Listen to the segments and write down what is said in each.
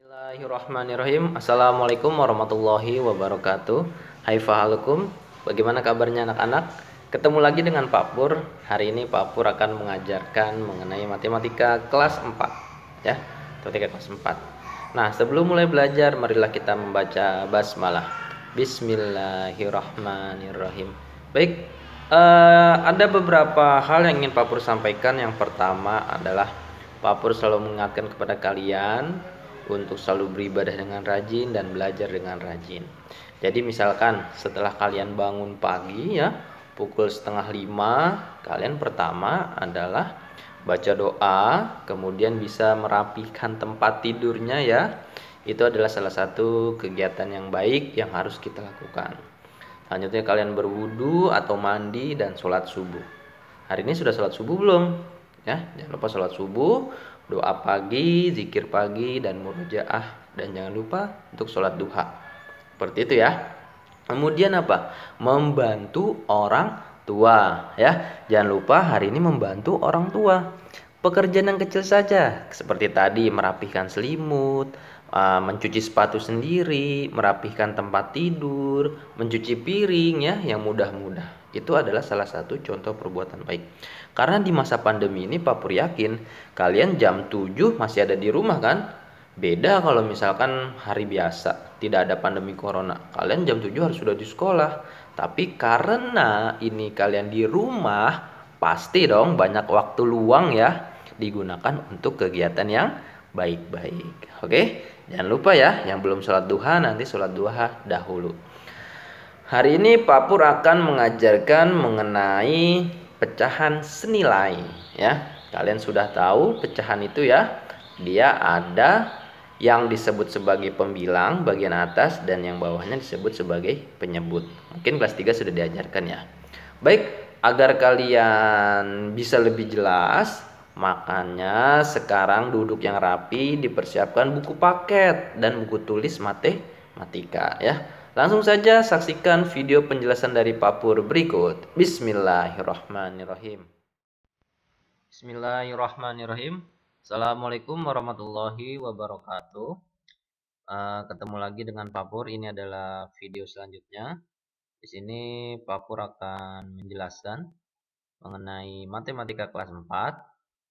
Bismillahirrahmanirrahim. Assalamualaikum warahmatullahi wabarakatuh. Hai fahalukum. Bagaimana kabarnya anak-anak? Ketemu lagi dengan Pak Pur. Hari ini Pak Pur akan mengajarkan mengenai matematika kelas 4 ya. Matematika kelas 4. Nah, sebelum mulai belajar, marilah kita membaca basmalah. Bismillahirrahmanirrahim. Baik, ada beberapa hal yang ingin Pak Pur sampaikan. Yang pertama adalah Pak Pur selalu mengingatkan kepada kalian untuk selalu beribadah dengan rajin dan belajar dengan rajin. Jadi misalkan setelah kalian bangun pagi ya, pukul 4:30, kalian pertama adalah baca doa, kemudian bisa merapikan tempat tidurnya ya. Itu adalah salah satu kegiatan yang baik yang harus kita lakukan. Selanjutnya kalian berwudu atau mandi dan sholat subuh. Hari ini sudah sholat subuh belum? Ya, jangan lupa sholat subuh, doa pagi, zikir pagi, dan murojaah. Dan jangan lupa untuk sholat duha. Seperti itu ya. Kemudian apa? Membantu orang tua ya. Jangan lupa hari ini membantu orang tua. Pekerjaan yang kecil saja, seperti tadi merapihkan selimut, mencuci sepatu sendiri, merapihkan tempat tidur, mencuci piring ya, yang mudah-mudah. Itu adalah salah satu contoh perbuatan baik. Karena di masa pandemi ini Pak Pur yakin kalian jam 7 masih ada di rumah kan? Beda kalau misalkan hari biasa, tidak ada pandemi corona. Kalian jam 7 harus sudah di sekolah. Tapi karena ini kalian di rumah, pasti dong banyak waktu luang ya digunakan untuk kegiatan yang baik-baik. Oke, jangan lupa ya, yang belum sholat duha nanti sholat duha dahulu. Hari ini Pak Pur akan mengajarkan mengenai pecahan senilai ya. Kalian sudah tahu pecahan itu ya. Dia ada yang disebut sebagai pembilang bagian atas dan yang bawahnya disebut sebagai penyebut. Mungkin kelas 3 sudah diajarkan ya. Baik, agar kalian bisa lebih jelas, makanya sekarang duduk yang rapi, dipersiapkan buku paket dan buku tulis matematika ya. Langsung saja saksikan video penjelasan dari Pak Pur berikut. Bismillahirrahmanirrahim. Bismillahirrahmanirrahim. Assalamualaikum warahmatullahi wabarakatuh. Ketemu lagi dengan Pak Pur. Ini adalah video selanjutnya. Di sini Pak Pur akan menjelaskan mengenai matematika kelas 4,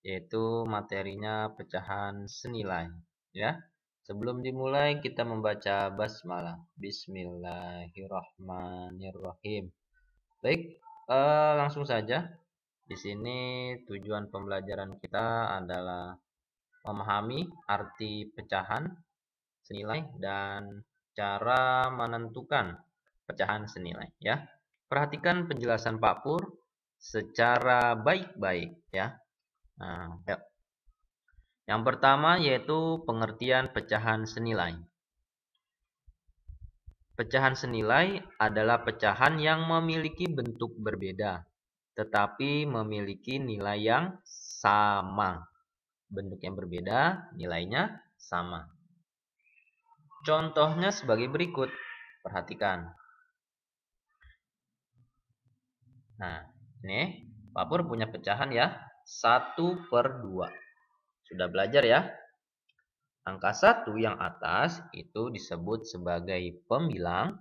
yaitu materinya pecahan senilai ya. Sebelum dimulai kita membaca basmalah. Bismillahirrahmanirrahim. Baik, langsung saja. Di sini tujuan pembelajaran kita adalah memahami arti pecahan senilai dan cara menentukan pecahan senilai ya. Perhatikan penjelasan Pak Pur secara baik-baik ya. Nah, yuk. Yang pertama yaitu pengertian pecahan senilai. Pecahan senilai adalah pecahan yang memiliki bentuk berbeda, tetapi memiliki nilai yang sama. Bentuk yang berbeda, nilainya sama. Contohnya sebagai berikut. Perhatikan. Nah, ini Pak Pur punya pecahan ya. 1/2. Sudah belajar ya? Angka 1 yang atas itu disebut sebagai pembilang.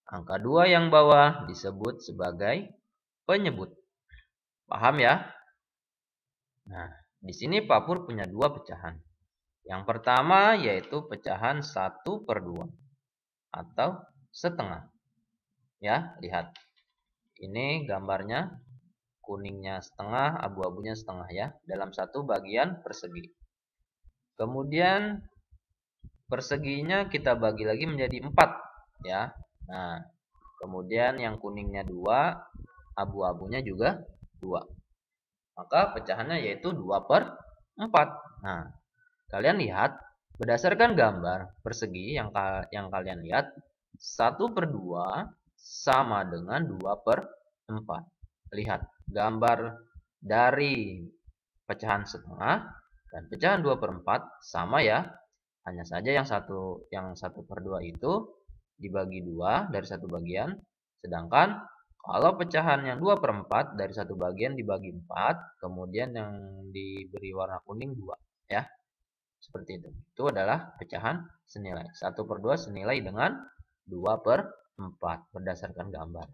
Angka 2 yang bawah disebut sebagai penyebut. Paham ya? Nah, di sini Pak Pur punya dua pecahan. Yang pertama yaitu pecahan 1/2 atau setengah. Ya, lihat. Ini gambarnya, kuningnya setengah, abu-abunya setengah ya, dalam satu bagian persegi. Kemudian perseginya kita bagi lagi menjadi 4 ya. Nah, kemudian yang kuningnya 2, abu-abunya juga 2. Maka pecahannya yaitu 2/4. Nah, kalian lihat berdasarkan gambar persegi yang kalian lihat, 1/2 sama dengan 2/4. Lihat gambar dari pecahan setengah dan pecahan 2/4 sama ya. Hanya saja yang 1/2 itu dibagi 2 dari satu bagian, sedangkan kalau pecahan yang 2/4 dari satu bagian dibagi 4, kemudian yang diberi warna kuning 2 ya. Seperti itu. Itu adalah pecahan senilai. 1/2 senilai dengan 2/4 berdasarkan gambar.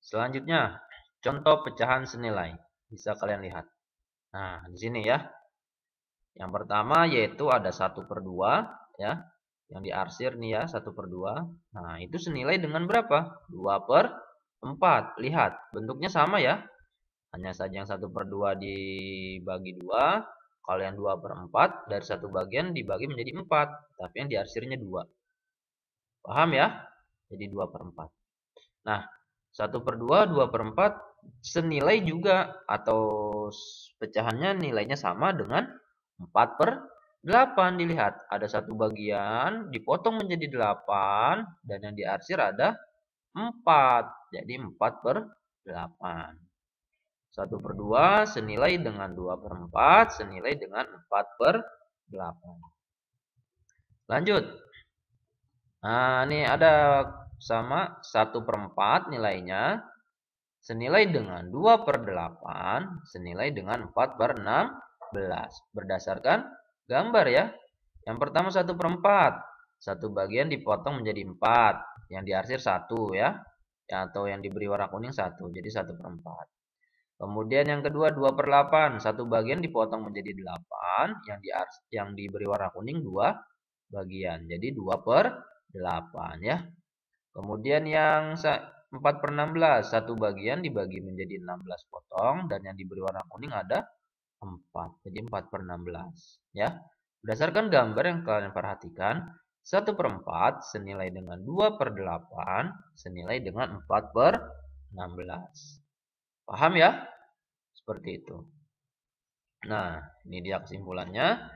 Selanjutnya, contoh pecahan senilai. Bisa kalian lihat. Nah, di sini ya. Yang pertama yaitu ada 1/2 ya. Yang diarsir nih ya, 1/2. Nah, itu senilai dengan berapa? 2/4. Lihat, bentuknya sama ya. Hanya saja yang 1/2 dibagi 2. Kalau yang 2/4 dari satu bagian dibagi menjadi 4. Tapi yang diarsirnya 2. Paham ya? Jadi 2/4. Nah, 1/2, 2/4 senilai juga atau pecahannya nilainya sama dengan 4/8. Dilihat, ada satu bagian dipotong menjadi 8 dan yang diarsir ada 4. Jadi 4/8. 1/2 senilai dengan 2/4 senilai dengan 4/8. Lanjut. Nah, ini ada sama 1/4 nilainya senilai dengan 2/8 senilai dengan 4/16 berdasarkan gambar ya. Yang pertama 1/4, satu bagian dipotong menjadi 4, yang diarsir 1 ya, atau yang diberi warna kuning 1, jadi 1/4. Kemudian yang kedua 2/8, satu bagian dipotong menjadi 8, yang diberi warna kuning 2 bagian, jadi 2/8 ya. Kemudian yang 4/16, satu bagian dibagi menjadi 16 potong dan yang diberi warna kuning ada 4. Jadi 4/16 ya. Berdasarkan gambar yang kalian perhatikan, 1/4 senilai dengan 2/8 senilai dengan 4/16. Paham ya? Seperti itu. Nah, ini dia kesimpulannya.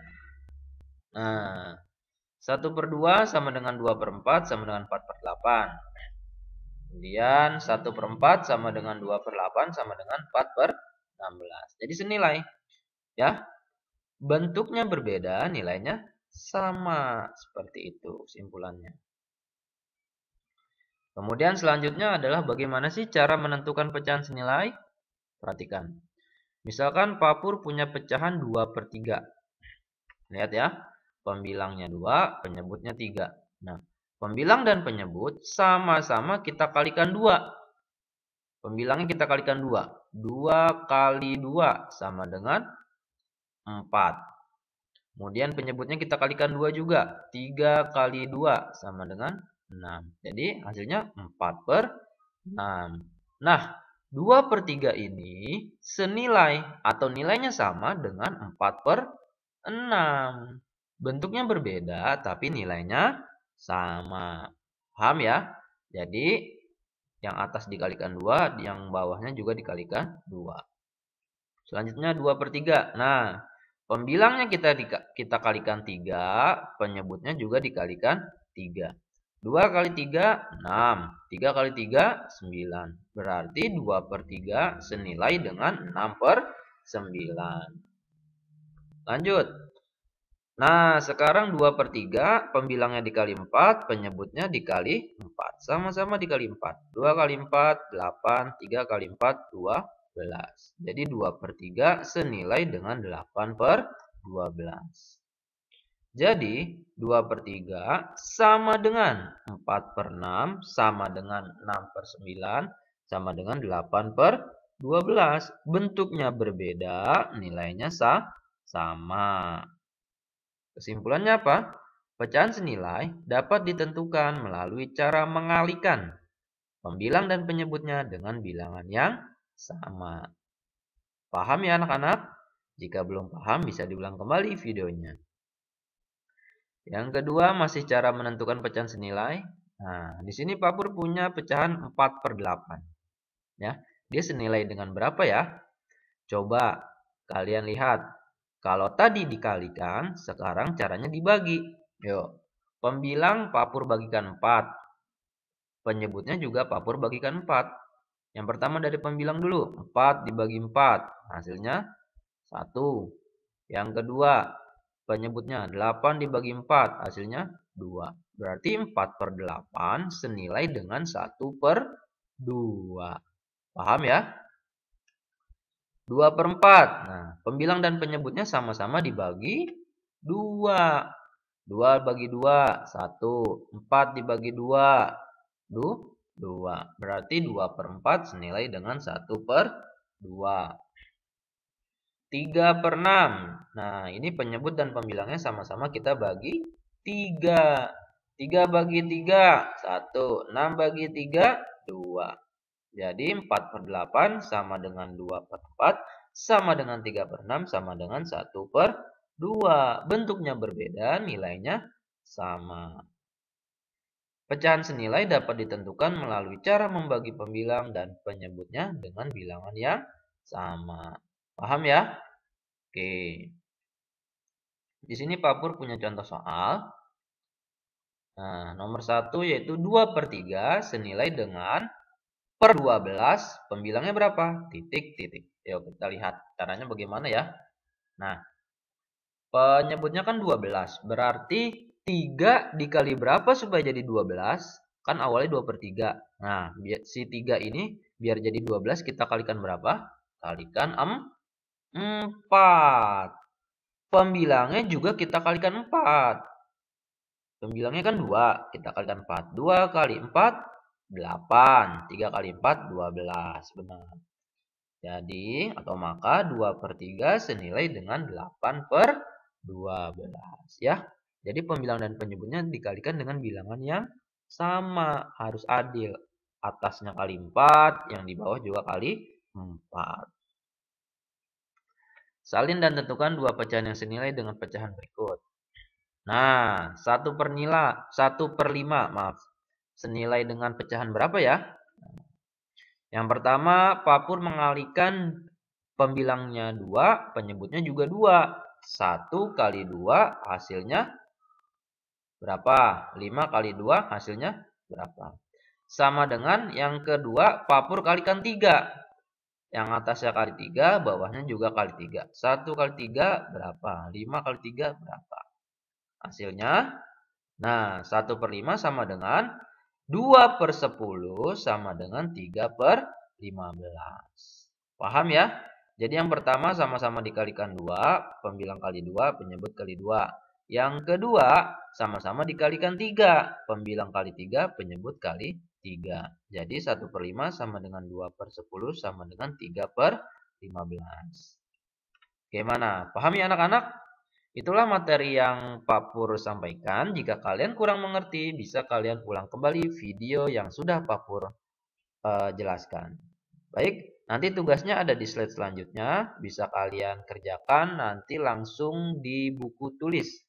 Nah, 1/2 sama dengan 2/4 sama dengan 4/8. Kemudian 1/4 sama dengan 2/8 sama dengan 4/16. Jadi senilai. Ya. Bentuknya berbeda, nilainya sama. Seperti itu kesimpulannya. Kemudian selanjutnya adalah bagaimana sih cara menentukan pecahan senilai? Perhatikan. Misalkan Papur punya pecahan 2/3. Lihat ya. Pembilangnya 2, penyebutnya 3. Nah, pembilang dan penyebut sama-sama kita kalikan 2. Pembilangnya kita kalikan 2. 2 kali 2 sama dengan 4. Kemudian penyebutnya kita kalikan 2 juga. 3 kali 2 sama dengan 6. Jadi hasilnya 4/6. Nah, 2/3 ini senilai atau nilainya sama dengan 4/6. Bentuknya berbeda tapi nilainya sama. Paham ya? Jadi yang atas dikalikan 2, yang bawahnya juga dikalikan 2. Selanjutnya 2/3. Nah, pembilangnya kita kalikan 3, penyebutnya juga dikalikan 3. 2 kali 3, 6. 3 kali 3, 9. Berarti 2/3 senilai dengan 6/9. Lanjut. Nah, sekarang 2/3, pembilangnya dikali 4, penyebutnya dikali 4. Sama-sama dikali 4. 2 kali 4, 8. 3 kali 4, 12. Jadi 2/3 senilai dengan 8/12. Jadi 2/3 sama dengan 4/6, sama dengan 6/9, sama dengan 8/12. Bentuknya berbeda, nilainya sama. Kesimpulannya apa? Pecahan senilai dapat ditentukan melalui cara mengalihkan pembilang dan penyebutnya dengan bilangan yang sama. Paham ya anak-anak? Jika belum paham bisa diulang kembali videonya. Yang kedua masih cara menentukan pecahan senilai. Nah, di sini Pak Pur punya pecahan 4/8. Ya, dia senilai dengan berapa ya? Coba kalian lihat. Kalau tadi dikalikan, sekarang caranya dibagi. Yuk, pembilang Pak Pur bagikan 4. Penyebutnya juga Pak Pur bagikan 4. Yang pertama dari pembilang dulu. 4 dibagi 4. Hasilnya 1. Yang kedua, penyebutnya 8 dibagi 4. Hasilnya 2. Berarti 4/8 senilai dengan 1/2. Paham ya? 2/4. Nah, pembilang dan penyebutnya sama-sama dibagi 2. 2 bagi 2, 1. 4 dibagi 2, 2. Berarti 2/4 senilai dengan 1/2. 3/6. Nah, ini penyebut dan pembilangnya sama-sama kita bagi 3. 3 bagi 3, 1. 6 bagi 3, 2. Jadi 4/8 sama dengan 2/4 sama dengan 3/6 sama dengan 1/2. Bentuknya berbeda, nilainya sama. Pecahan senilai dapat ditentukan melalui cara membagi pembilang dan penyebutnya dengan bilangan yang sama. Paham ya? Oke. Di sini Pak Pur punya contoh soal. Nah, nomor 1 yaitu 2/3 senilai dengan per 12, pembilangnya berapa? Titik, titik. Yuk kita lihat caranya bagaimana ya. Nah, penyebutnya kan 12. Berarti 3 dikali berapa supaya jadi 12? Kan awalnya 2/3. Nah, si 3 ini biar jadi 12 kita kalikan berapa? Kalikan 4. Pembilangnya juga kita kalikan 4. Pembilangnya kan 2. Kita kalikan 4. 2 kali 4, 8. 3 kali 4, 12. Benar. Jadi, atau maka 2/3 senilai dengan 8/12. Ya. Jadi, pembilang dan penyebutnya dikalikan dengan bilangan yang sama. Harus adil. Atasnya kali 4, yang di bawah juga kali 4. Salin dan tentukan dua pecahan yang senilai dengan pecahan berikut. Nah, 1/5, maaf. Senilai dengan pecahan berapa ya? Yang pertama, Pak Pur mengalihkan pembilangnya 2, penyebutnya juga 2. 1 kali 2 hasilnya berapa? 5 kali 2 hasilnya berapa? Sama dengan yang kedua, Pak Pur kalikan 3. Yang atasnya kali 3, bawahnya juga kali 3. 1 kali 3 berapa? 5 kali 3 berapa? Hasilnya, nah 1/5 sama dengan 2/10 sama dengan 3/15. Paham ya? Jadi yang pertama sama-sama dikalikan 2, pembilang kali 2, penyebut kali 2. Yang kedua sama-sama dikalikan 3, pembilang kali 3, penyebut kali 3. Jadi 1/5 sama dengan 2/10 sama dengan 3/15. Gimana? Paham ya anak-anak? Itulah materi yang Pak Pur sampaikan. Jika kalian kurang mengerti, bisa kalian ulang kembali video yang sudah Pak Pur jelaskan. Baik, nanti tugasnya ada di slide selanjutnya. Bisa kalian kerjakan nanti langsung di buku tulis.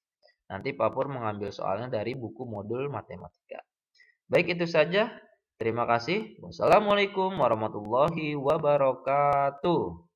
Nanti Pak Pur mengambil soalnya dari buku modul matematika. Baik, itu saja. Terima kasih. Wassalamualaikum warahmatullahi wabarakatuh.